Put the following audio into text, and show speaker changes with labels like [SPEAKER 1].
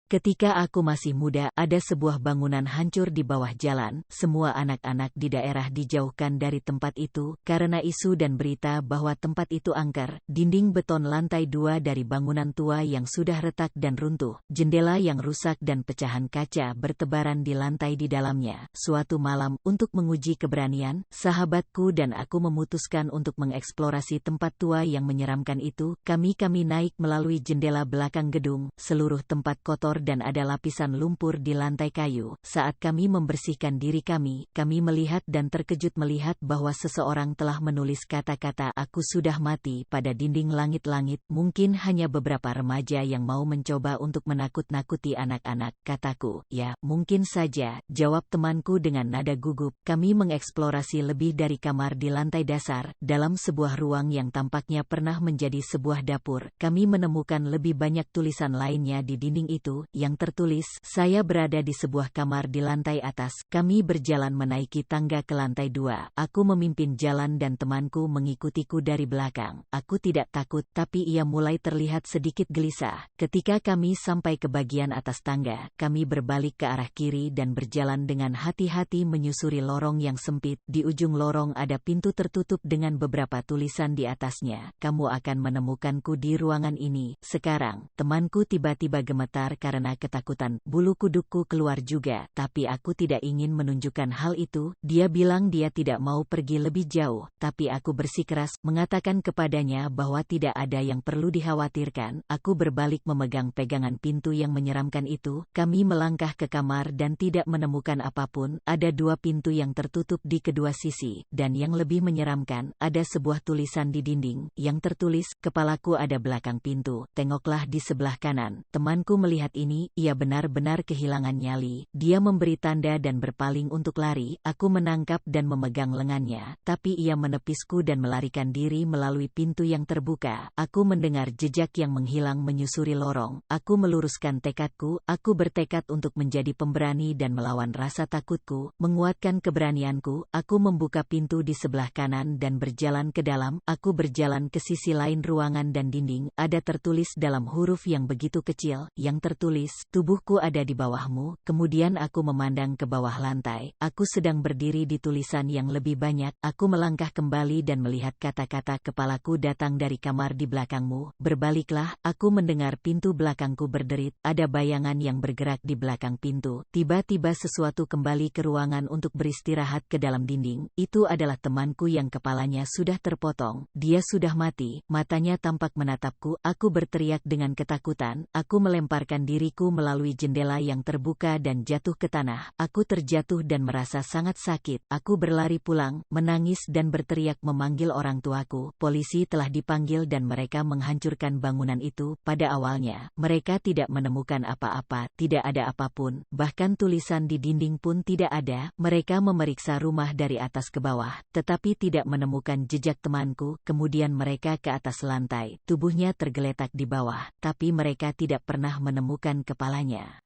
[SPEAKER 1] Ketika aku masih muda, ada sebuah bangunan hancur di bawah jalan. Semua anak-anak di daerah dijauhkan dari tempat itu karena isu dan berita bahwa tempat itu angker. Dinding beton lantai 2 dari bangunan tua yang sudah retak dan runtuh, jendela yang rusak dan pecahan kaca bertebaran di lantai di dalamnya. Suatu malam, untuk menguji keberanian, sahabatku dan aku memutuskan untuk mengeksplorasi tempat tua yang menyeramkan itu. Kami naik melalui jendela belakang gedung. Seluruh tempat kotor dan ada lapisan lumpur di lantai kayu. Saat kami membersihkan diri kami melihat dan terkejut melihat bahwa seseorang telah menulis kata-kata "Aku sudah mati" pada dinding langit-langit. Mungkin hanya beberapa remaja yang mau mencoba untuk menakut-nakuti anak-anak, kataku. Ya, mungkin saja, jawab temanku dengan nada gugup. Kami mengeksplorasi lebih dari kamar di lantai dasar. Dalam sebuah ruang yang tampaknya pernah menjadi sebuah dapur, kami menemukan lebih banyak tulisan lainnya di dinding itu, yang tertulis, "Saya berada di sebuah kamar di lantai atas." Kami berjalan menaiki tangga ke lantai 2. Aku memimpin jalan dan temanku mengikutiku dari belakang. Aku tidak takut, tapi ia mulai terlihat sedikit gelisah. Ketika kami sampai ke bagian atas tangga, kami berbalik ke arah kiri dan berjalan dengan hati-hati menyusuri lorong yang sempit. Di ujung lorong ada pintu tertutup dengan beberapa tulisan di atasnya. "Kamu akan menemukanku di ruangan ini." Sekarang, temanku tiba-tiba gemetar karena ketakutan. Bulu kudukku keluar juga, tapi aku tidak ingin menunjukkan hal itu. Dia bilang dia tidak mau pergi lebih jauh, tapi aku bersikeras, mengatakan kepadanya bahwa tidak ada yang perlu dikhawatirkan. Aku berbalik memegang pegangan pintu yang menyeramkan itu. Kami melangkah ke kamar dan tidak menemukan apapun. Ada 2 pintu yang tertutup di kedua sisi, dan yang lebih menyeramkan, ada sebuah tulisan di dinding, yang tertulis, "Kepalaku ada belakang pintu, tengoklah di sebelah kanan." Temanku melihat ini, ia benar-benar kehilangan nyali. Dia memberi tanda dan berpaling untuk lari. Aku menangkap dan memegang lengannya, tapi ia menepisku dan melarikan diri melalui pintu yang terbuka. Aku mendengar jejak yang menghilang menyusuri lorong. Aku meluruskan tekadku. Aku bertekad untuk menjadi pemberani dan melawan rasa takutku. Menguatkan keberanianku, aku membuka pintu di sebelah kanan dan berjalan ke dalam. Aku berjalan ke sisi lain ruangan dan dinding. Ada tertulis dalam huruf yang begitu kecil, yang tertulis, "Tubuhku ada di bawahmu." Kemudian aku memandang ke bawah lantai. Aku sedang berdiri di tulisan yang lebih banyak. Aku melangkah kembali dan melihat kata-kata, "Kepalaku datang dari kamar di belakangmu. Berbaliklah." Aku mendengar pintu belakangku berderit. Ada bayangan yang bergerak di belakang pintu. Tiba-tiba sesuatu kembali ke ruangan untuk beristirahat ke dalam dinding. Itu adalah temanku yang kepalanya sudah terpotong. Dia sudah mati. Matanya tampak menatapku. Aku berteriak dengan ketakutan. Aku melemparkan diriku melalui jendela yang terbuka dan jatuh ke tanah. Aku terjatuh dan merasa sangat sakit. Aku berlari pulang, menangis dan berteriak memanggil orang tuaku. Polisi telah dipanggil dan mereka menghancurkan bangunan itu. Pada awalnya, mereka tidak menemukan apa-apa, tidak ada apapun, bahkan tulisan di dinding pun tidak ada. Mereka memeriksa rumah dari atas ke bawah, tetapi tidak menemukan jejak temanku. Kemudian mereka ke atas lantai. Tubuhnya tergeletak di bawah, tapi mereka tidak pernah menemukan kepalanya.